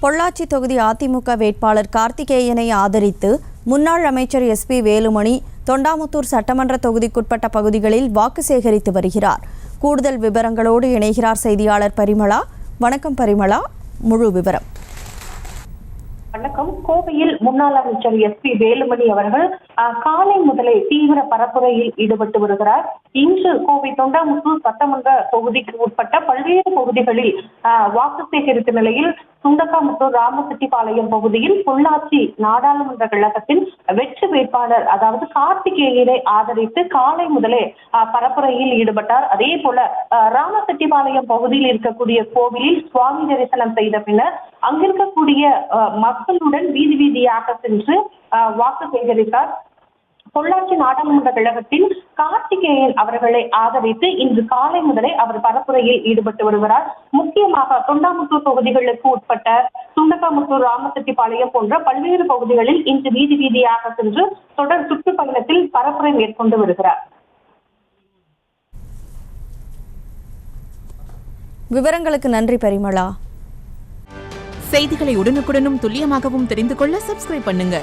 பொள்ளாச்சி தொகுதி அதிமுக வேட்பாளர் கார்த்திகேயனை ஆதரித்து முன்னாள் அமைச்சர் எஸ்பி வேலுமணி தொண்டாமுத்தூர் சட்டமன்ற தொகுதிக்குட்பட்ட பகுதிகளில் வாக்கு சேகரித்து வருகிறார். கூடுதல் விவரங்களோடு இணைகிறார் செய்தியாளர் பரிமளா. வணக்கம் பரிமளா, முழு விவரம். வணக்கம். கோவையில் முன்னாள் அமைச்சர் எஸ்பி வேலுமணி அவர்கள் காலை முதலே தீவிர பரப்புரையில் ஈடுபட்டு வருகிறார். இன்று கோவை தொண்டாமுத்தூர் சட்டமன்ற தொகுதிக்கு உட்பட்ட பல்வேறு பகுதிகளில் வாக்கு சேகரித்த நிலையில் சுண்டக்காமுத்தூர் ராமசெட்டிப்பாளையம் பகுதியில் பொள்ளாச்சி நாடாளுமன்ற கழகத்தின் வெற்றி வேட்பாளர் அதாவது கார்த்திகேயனை ஆதரித்து காலை முதலே பரப்புரையில் ஈடுபட்டார். அதே போல ராமசெட்டிப்பாளையம் பகுதியில் இருக்கக்கூடிய கோவிலில் சுவாமி தரிசனம் செய்த பின்னர் அங்கிருக்கக்கூடிய மக்களுடன் வீதி வீதியாக சென்று வாக்கு சேகரித்தார். பொள்ளாச்சி நாடாளுமன்ற கழகத்தில் கார்த்திகேயன் அவர்களை ஆதரித்து இன்று காலை முதலே அவர் பரப்புரையில் ஈடுபட்டு வருகிறார். முக்கியமாக தொண்டாமுத்தூர் தொகுதிகளுக்கு உட்பட்ட சுண்டக்காமுத்தூர் ராமசெட்டிப்பாளையம் போன்ற பல்வேறு பகுதிகளில் இன்று வீதி வீதியாக சென்று தொடர் சுற்றுப்பயணத்தில் பரப்புரை மேற்கொண்டு வருகிறார். விவரங்களுக்கு நன்றி பரிமளா. செய்திகளை உடனுக்குடனும் துல்லியமாகவும் தெரிந்து கொள்ள சப்ஸ்கிரைப் பண்ணுங்க.